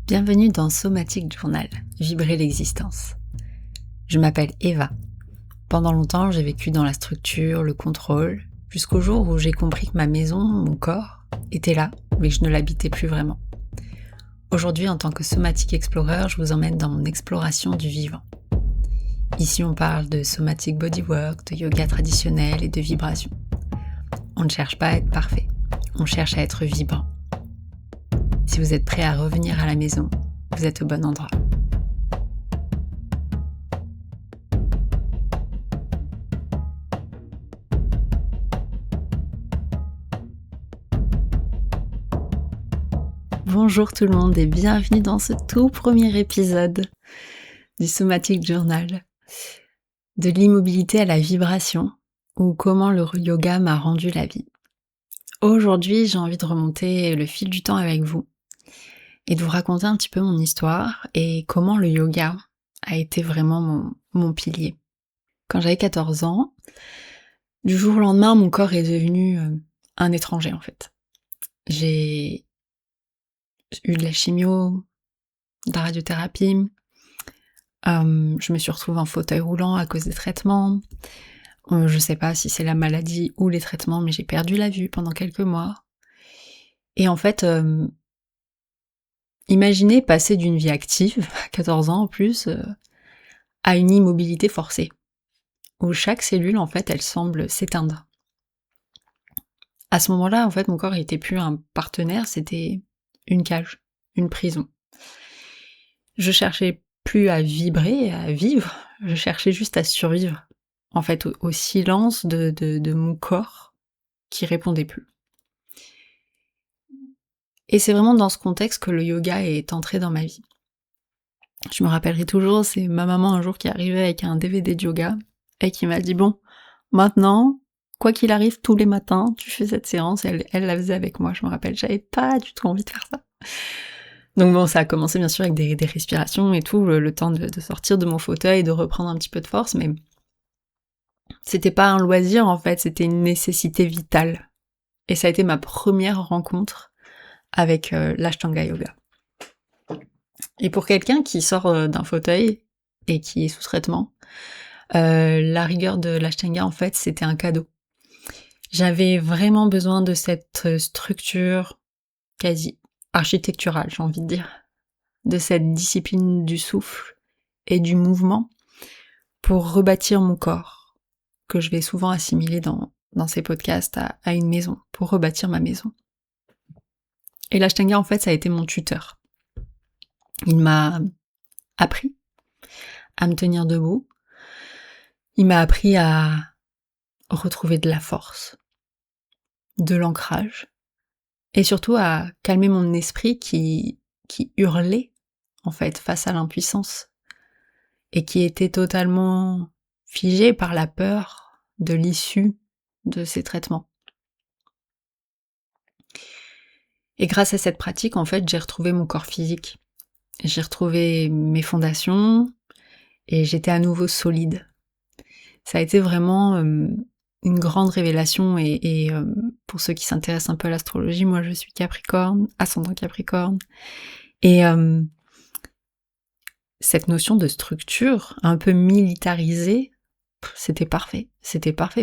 Bienvenue dans Somatic Journal, Vibrer l'existence. Je m'appelle Eva. Pendant longtemps, j'ai vécu dans la structure, le contrôle, jusqu'au jour où j'ai compris que ma maison, mon corps, était là, mais que je ne l'habitais plus vraiment. Aujourd'hui, en tant que Somatic Explorer, je vous emmène dans mon exploration du vivant. Ici, on parle de Somatic Bodywork, de yoga traditionnel et de vibration. On ne cherche pas à être parfait, on cherche à être vibrant. Si vous êtes prêt à revenir à la maison, vous êtes au bon endroit. Bonjour tout le monde et bienvenue dans ce tout premier épisode du Somatic Journal, de l'immobilité à la vibration ou comment le yoga m'a rendu la vie. Aujourd'hui, j'ai envie de remonter le fil du temps avec vous et de vous raconter un petit peu mon histoire et comment le yoga a été vraiment mon pilier. Quand j'avais 14 ans, du jour au lendemain, mon corps est devenu un étranger en fait. J'ai eu de la chimio, de la radiothérapie, je me suis retrouvée en fauteuil roulant à cause des traitements. Je sais pas si c'est la maladie ou les traitements, mais j'ai perdu la vue pendant quelques mois. Et en fait, imaginez passer d'une vie active, à 14 ans en plus, à une immobilité forcée, où chaque cellule, en fait, elle semble s'éteindre. À ce moment-là, en fait, mon corps n'était plus un partenaire, c'était une cage, une prison. Je cherchais plus à vibrer, à vivre, je cherchais juste à survivre, en fait, au silence de mon corps qui répondait plus. Et c'est vraiment dans ce contexte que le yoga est entré dans ma vie. Je me rappellerai toujours, c'est ma maman un jour qui arrivait avec un DVD de yoga et qui m'a dit « Bon, maintenant, quoi qu'il arrive, tous les matins, tu fais cette séance. » Elle la faisait avec moi, je me rappelle, j'avais pas du tout envie de faire ça. Donc bon, ça a commencé bien sûr avec des respirations et tout, le temps de sortir de mon fauteuil et de reprendre un petit peu de force, mais c'était pas un loisir en fait, c'était une nécessité vitale. Et ça a été ma première rencontre avec l'Ashtanga Yoga. Et pour quelqu'un qui sort d'un fauteuil et qui est sous traitement, la rigueur de l'Ashtanga, en fait, c'était un cadeau. J'avais vraiment besoin de cette structure quasi architecturale, j'ai envie de dire, de cette discipline du souffle et du mouvement pour rebâtir mon corps, que je vais souvent assimiler dans ces podcasts à une maison, pour rebâtir ma maison. Et l'Ashtanga, en fait, ça a été mon tuteur. Il m'a appris à me tenir debout. Il m'a appris à retrouver de la force, de l'ancrage, et surtout à calmer mon esprit qui hurlait, en fait, face à l'impuissance, et qui était totalement figé par la peur de l'issue de ces traitements. Et grâce à cette pratique, en fait, j'ai retrouvé mon corps physique. J'ai retrouvé mes fondations, et j'étais à nouveau solide. Ça a été vraiment une grande révélation et pour ceux qui s'intéressent un peu à l'astrologie, moi je suis Capricorne, ascendant Capricorne, et cette notion de structure un peu militarisée, c'était parfait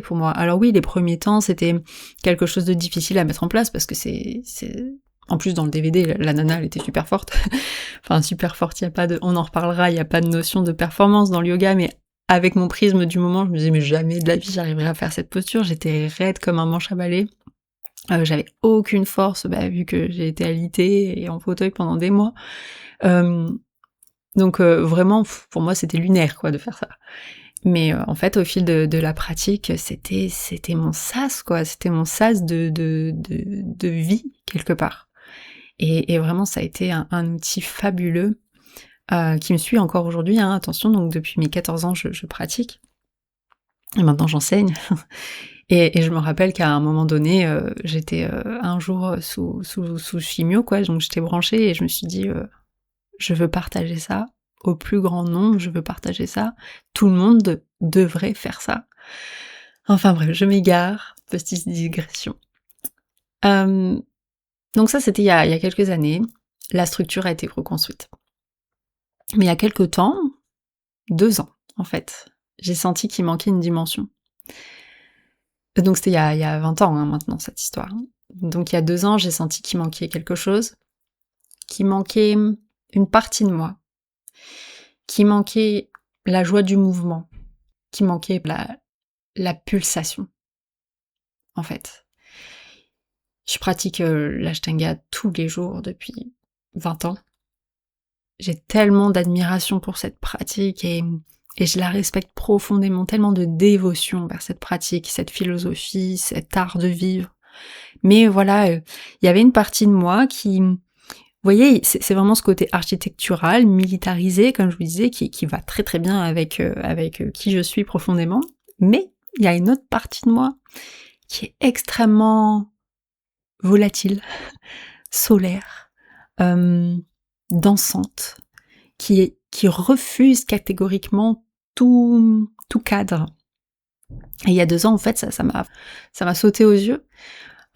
pour moi. Alors oui, les premiers temps, c'était quelque chose de difficile à mettre en place parce que c'est... En plus, dans le DVD, la nana, elle était super forte. Enfin, super forte, on en reparlera, il n'y a pas de notion de performance dans le yoga, mais avec mon prisme du moment, je me disais, mais jamais de la vie, j'arriverai à faire cette posture. J'étais raide comme un manche à balai. J'avais aucune force, vu que j'ai été alitée et en fauteuil pendant des mois. Donc vraiment, pour moi, c'était lunaire, quoi, de faire ça. Mais en fait, au fil de la pratique, c'était mon sas, quoi. C'était mon sas de vie, quelque part. Et vraiment, ça a été un outil fabuleux qui me suit encore aujourd'hui, hein, attention, donc depuis mes 14 ans, je pratique. Et maintenant, j'enseigne. Et je me rappelle qu'à un moment donné, j'étais un jour sous chimio, quoi, donc j'étais branchée et je me suis dit, je veux partager ça au plus grand nombre, je veux partager ça, tout le monde devrait faire ça. Enfin bref, je m'égare, petite digression. Donc ça, c'était il y a quelques années. la structure a été reconstruite. Mais il y a quelque temps, 2 ans en fait, j'ai senti qu'il manquait une dimension. Donc c'était il y a 20 ans maintenant cette histoire. Donc il y a 2 ans, j'ai senti qu'il manquait quelque chose, qu'il manquait une partie de moi, qu'il manquait la joie du mouvement, qu'il manquait la pulsation, en fait. Je pratique l'ashtanga tous les jours depuis 20 ans. J'ai tellement d'admiration pour cette pratique et je la respecte profondément, tellement de dévotion vers cette pratique, cette philosophie, cet art de vivre. Mais voilà, il y avait une partie de moi qui, vous voyez, c'est vraiment ce côté architectural, militarisé, comme je vous disais, qui va très très bien avec qui je suis profondément. Mais il y a une autre partie de moi qui est extrêmement volatile, solaire, dansante, qui refuse catégoriquement tout cadre. Et il y a 2 ans, en fait, ça m'a sauté aux yeux.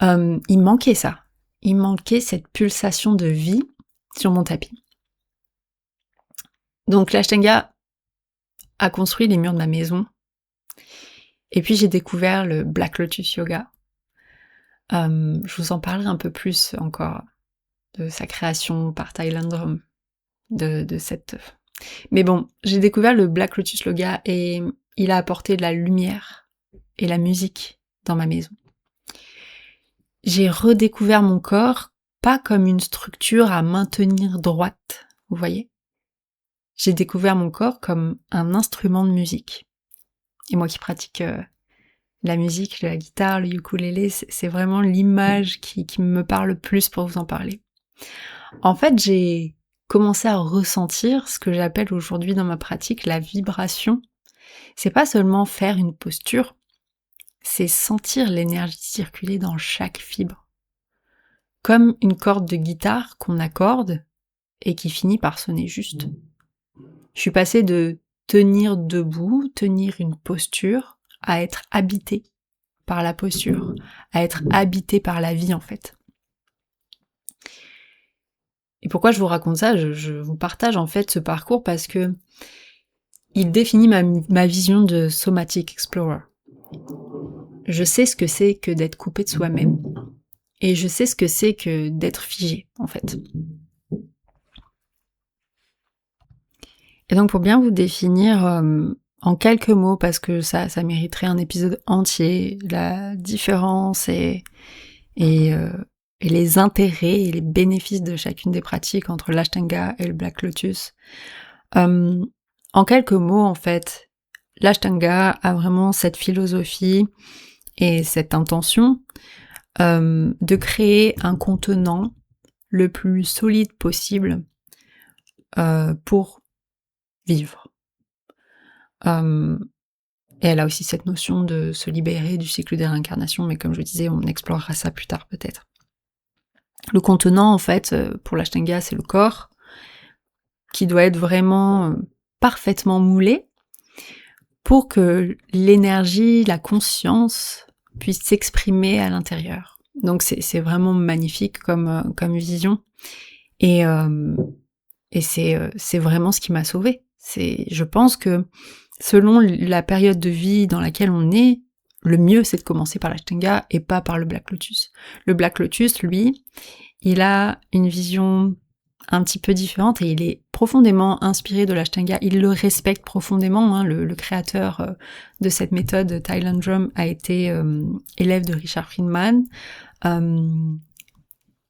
Il manquait ça. Il manquait cette pulsation de vie sur mon tapis. Donc l'ashtanga a construit les murs de ma maison. Et puis j'ai découvert le Black Lotus Yoga. Je vous en parlerai un peu plus encore de sa création par Thailand Drum, de cette... Mais bon, j'ai découvert le Black Lotus Yoga et il a apporté de la lumière et la musique dans ma maison. J'ai redécouvert mon corps pas comme une structure à maintenir droite, vous voyez ? J'ai découvert mon corps comme un instrument de musique. Et moi qui pratique la musique, la guitare, le ukulélé, c'est vraiment l'image qui me parle le plus pour vous en parler. En fait, j'ai commencé à ressentir ce que j'appelle aujourd'hui dans ma pratique la vibration. C'est pas seulement faire une posture, c'est sentir l'énergie circuler dans chaque fibre. Comme une corde de guitare qu'on accorde et qui finit par sonner juste. Je suis passée de tenir debout, tenir une posture, à être habitée par la posture, à être habitée par la vie en fait. Et pourquoi je vous raconte ça ? Je vous partage en fait ce parcours parce que il définit ma vision de Somatic Explorer. Je sais ce que c'est que d'être coupé de soi-même. Et je sais ce que c'est que d'être figé, en fait. Et donc pour bien vous définir en quelques mots, parce que ça mériterait un épisode entier, la différence et les intérêts et les bénéfices de chacune des pratiques entre l'Ashtanga et le Black Lotus. En quelques mots, en fait, l'Ashtanga a vraiment cette philosophie et cette intention de créer un contenant le plus solide possible pour vivre. Et elle a aussi cette notion de se libérer du cycle des réincarnations, mais comme je disais, on explorera ça plus tard peut-être. Le contenant, en fait, pour l'Ashtanga, c'est le corps, qui doit être vraiment parfaitement moulé pour que l'énergie, la conscience puisse s'exprimer à l'intérieur. Donc c'est vraiment magnifique comme vision. Et c'est vraiment ce qui m'a sauvée. Je pense que selon la période de vie dans laquelle on est, le mieux c'est de commencer par l'Ashtanga et pas par le Black Lotus. Le Black Lotus, lui, il a une vision un petit peu différente et il est profondément inspiré de l'Ashtanga. Il le respecte profondément. Hein. Le créateur de cette méthode, Thailand Drum, a été élève de Richard Friedman.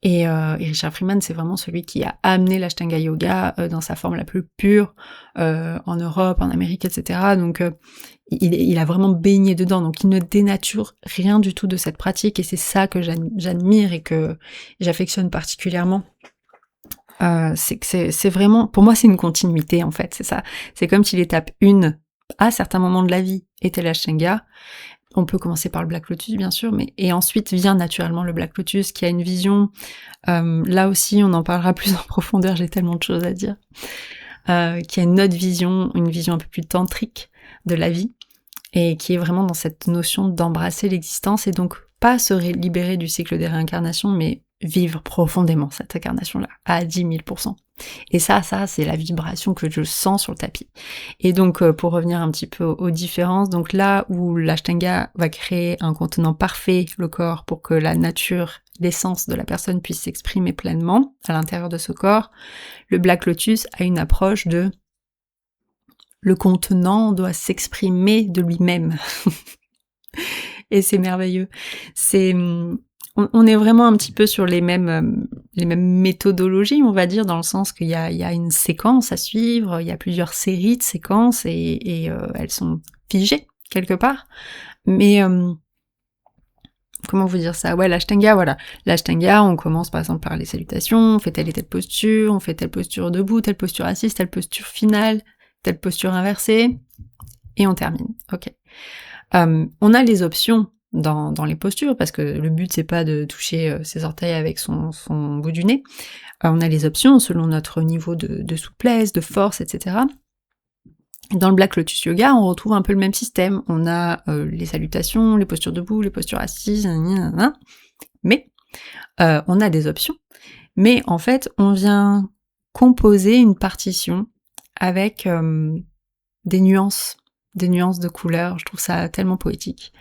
Et Richard Friedman, c'est vraiment celui qui a amené l'Ashtanga Yoga dans sa forme la plus pure en Europe, en Amérique, etc. Donc il a vraiment baigné dedans, donc il ne dénature rien du tout de cette pratique, et c'est ça que j'admire et que j'affectionne particulièrement. C'est vraiment, pour moi c'est une continuité en fait, c'est ça. C'est comme si l'étape 1, à certains moments de la vie, était l'Ashtanga. On peut commencer par le Black Lotus bien sûr, et ensuite vient naturellement le Black Lotus qui a une vision, là aussi on en parlera plus en profondeur, j'ai tellement de choses à dire, qui a une autre vision, une vision un peu plus tantrique de la vie, et qui est vraiment dans cette notion d'embrasser l'existence, et donc pas se libérer du cycle des réincarnations, mais vivre profondément cette incarnation-là, à 10 000%. Et ça, c'est la vibration que je sens sur le tapis. Et donc, pour revenir un petit peu aux différences, donc là où l'Ashtanga va créer un contenant parfait, le corps, pour que la nature, l'essence de la personne puisse s'exprimer pleinement à l'intérieur de ce corps, le Black Lotus a une approche de le contenant doit s'exprimer de lui-même. Et c'est merveilleux. On est vraiment un petit peu sur les mêmes méthodologies, on va dire, dans le sens qu'il y a une séquence à suivre, il y a plusieurs séries de séquences et elles sont figées quelque part. Mais comment vous dire ça? Ouais, l'Ashtanga, voilà. L'Ashtanga, on commence par exemple par les salutations, on fait telle et telle posture, on fait telle posture debout, telle posture assise, telle posture finale, telle posture inversée, et on termine. Ok. On a les options dans les postures, parce que le but c'est pas de toucher ses orteils avec son bout du nez. On a les options selon notre niveau de souplesse, de force, etc. Dans le Black Lotus Yoga, on retrouve un peu le même système. On a les salutations, les postures debout, les postures assises, mais on a des options. Mais en fait, on vient composer une partition avec des nuances de couleurs. Je trouve ça tellement poétique.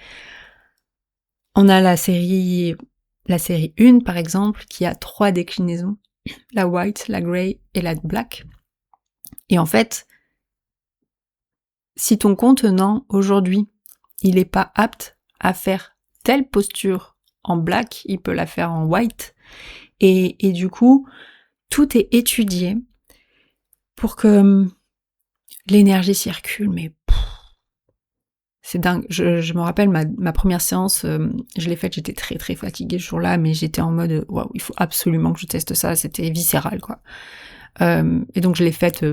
On a la série 1 par exemple, qui a 3 déclinaisons, la white, la grey et la black. Et en fait, si ton contenant aujourd'hui, il n'est pas apte à faire telle posture en black, il peut la faire en white. Et du coup, tout est étudié pour que l'énergie circule, mais c'est dingue. Je me rappelle ma première séance, je l'ai faite, j'étais très très fatiguée ce jour-là, mais j'étais en mode waouh, il faut absolument que je teste ça, c'était viscéral quoi. Et donc je l'ai faite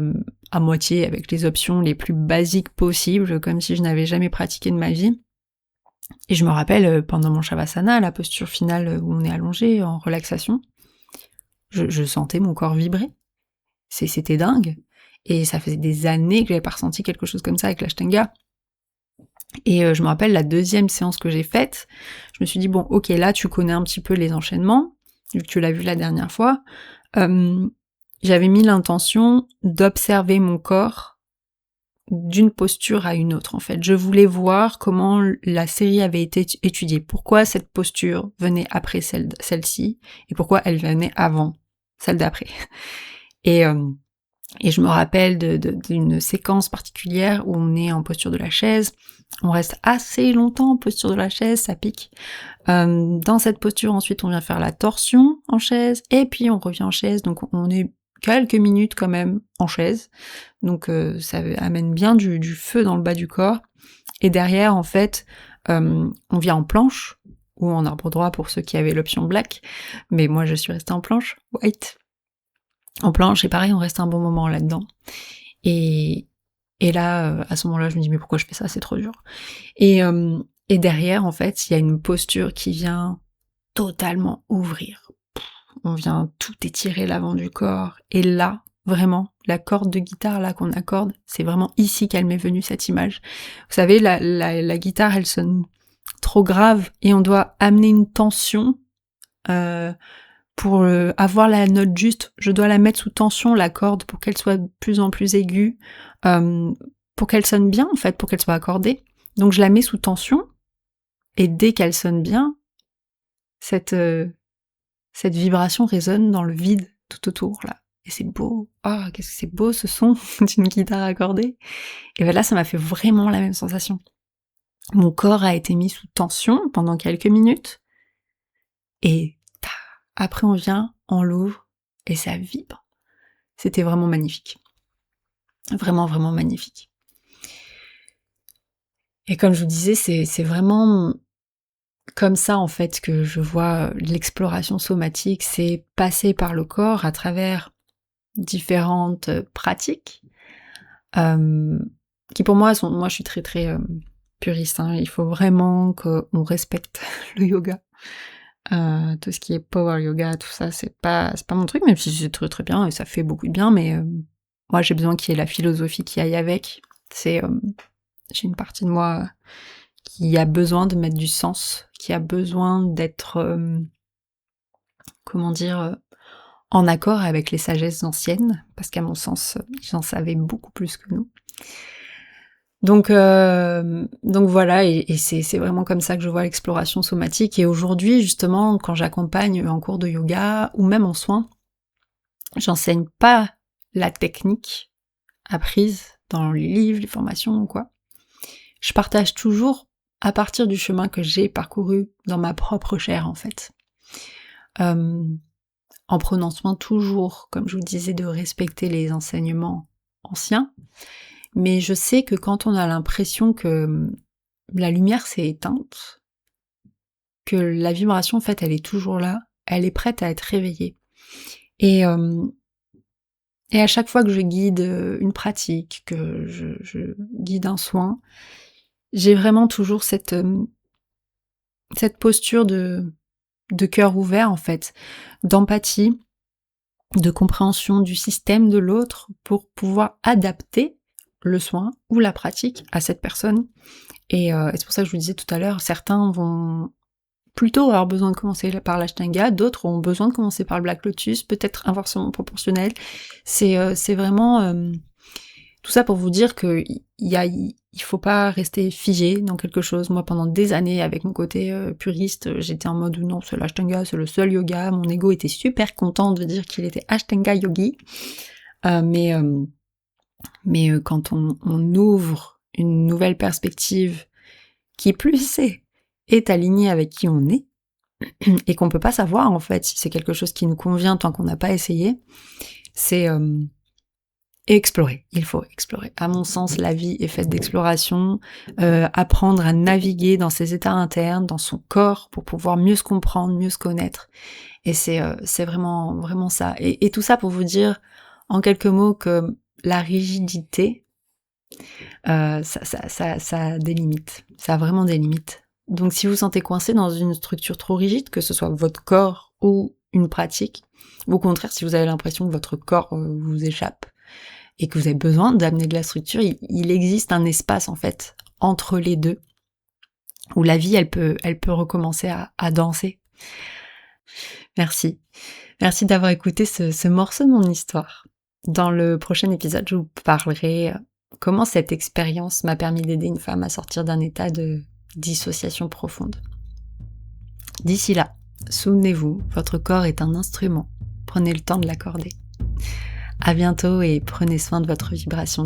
à moitié avec les options les plus basiques possibles, comme si je n'avais jamais pratiqué de ma vie. Et je me rappelle pendant mon Shavasana, la posture finale où on est allongé en relaxation, je sentais mon corps vibrer. C'était dingue. Et ça faisait des années que j'avais pas ressenti quelque chose comme ça avec l'Ashtanga. Et je me rappelle la deuxième séance que j'ai faite, je me suis dit, bon, ok, là, tu connais un petit peu les enchaînements, vu que tu l'as vu la dernière fois. J'avais mis l'intention d'observer mon corps d'une posture à une autre, en fait. Je voulais voir comment la série avait été étudiée, pourquoi cette posture venait après celle-ci, et pourquoi elle venait avant celle d'après. Et je me rappelle d'une séquence particulière où on est en posture de la chaise, on reste assez longtemps en posture de la chaise, ça pique. Dans cette posture, ensuite, on vient faire la torsion en chaise, et puis on revient en chaise, donc on est quelques minutes quand même en chaise, donc ça amène bien du feu dans le bas du corps. Et derrière, en fait, on vient en planche, ou en arbre droit pour ceux qui avaient l'option black, mais moi je suis restée en planche, white. En planche, et pareil, on reste un bon moment là-dedans. Et là, à ce moment-là, je me dis, mais pourquoi je fais ça, c'est trop dur. Et derrière, en fait, il y a une posture qui vient totalement ouvrir. On vient tout étirer l'avant du corps. Et là, vraiment, la corde de guitare là qu'on accorde, c'est vraiment ici qu'elle m'est venue, cette image. Vous savez, la guitare, elle sonne trop grave, et on doit amener une tension pour avoir la note juste. Je dois la mettre sous tension, la corde, pour qu'elle soit de plus en plus aiguë, pour qu'elle sonne bien, en fait, pour qu'elle soit accordée. Donc je la mets sous tension, et dès qu'elle sonne bien, cette vibration résonne dans le vide tout autour, là. Et c'est beau. Ah, qu'est-ce que c'est beau ce son d'une guitare accordée. Et ben là, ça m'a fait vraiment la même sensation. Mon corps a été mis sous tension pendant quelques minutes, et après on vient, on l'ouvre, et ça vibre. C'était vraiment magnifique. Vraiment, vraiment magnifique. Et comme je vous disais, c'est vraiment comme ça en fait que je vois l'exploration somatique, c'est passer par le corps à travers différentes pratiques qui pour moi moi je suis très très puriste, hein. Il faut vraiment qu'on respecte le yoga. Tout ce qui est power yoga, tout ça, c'est pas mon truc, même si c'est très très bien et ça fait beaucoup de bien, mais moi j'ai besoin qu'il y ait la philosophie qui aille avec. J'ai une partie de moi qui a besoin de mettre du sens, qui a besoin d'être comment dire, en accord avec les sagesses anciennes, parce qu'à mon sens, ils en savaient beaucoup plus que nous. Donc voilà, et c'est vraiment comme ça que je vois l'exploration somatique. Et aujourd'hui, justement, quand j'accompagne en cours de yoga ou même en soins, j'enseigne pas la technique apprise dans les livres, les formations ou quoi. Je partage toujours à partir du chemin que j'ai parcouru dans ma propre chair, en fait. En prenant soin toujours, comme je vous disais, de respecter les enseignements anciens. Mais je sais que quand on a l'impression que la lumière s'est éteinte, que la vibration, en fait, elle est toujours là, elle est prête à être réveillée. Et à chaque fois que je guide une pratique, que je guide un soin, j'ai vraiment toujours cette posture de cœur ouvert, en fait, d'empathie, de compréhension du système de l'autre pour pouvoir adapter le soin ou la pratique à cette personne. Et c'est pour ça que je vous disais tout à l'heure, certains vont plutôt avoir besoin de commencer par l'Ashtanga, d'autres ont besoin de commencer par le Black Lotus, peut-être inversement proportionnel. C'est vraiment tout ça pour vous dire que il faut pas rester figé dans quelque chose. Moi, pendant des années, avec mon côté puriste, j'étais en mode non, c'est l'Ashtanga, c'est le seul yoga. Mon ego était super content de dire qu'il était Ashtanga yogi. Mais quand on ouvre une nouvelle perspective qui plus est alignée avec qui on est, et qu'on peut pas savoir en fait si c'est quelque chose qui nous convient tant qu'on n'a pas essayé, c'est explorer. Il faut explorer. À mon sens, la vie est faite d'exploration, apprendre à naviguer dans ses états internes, dans son corps, pour pouvoir mieux se comprendre, mieux se connaître. Et c'est vraiment, vraiment ça. Et tout ça pour vous dire, en quelques mots, que la rigidité, ça a des limites. Ça a vraiment des limites. Donc si vous sentez coincé dans une structure trop rigide, que ce soit votre corps ou une pratique, ou au contraire, si vous avez l'impression que votre corps vous échappe, et que vous avez besoin d'amener de la structure, il existe un espace en fait entre les deux, où la vie elle peut recommencer à danser. Merci d'avoir écouté ce morceau de mon histoire. Dans le prochain épisode, je vous parlerai comment cette expérience m'a permis d'aider une femme à sortir d'un état de dissociation profonde. D'ici là, souvenez-vous, votre corps est un instrument. Prenez le temps de l'accorder. À bientôt et prenez soin de votre vibration.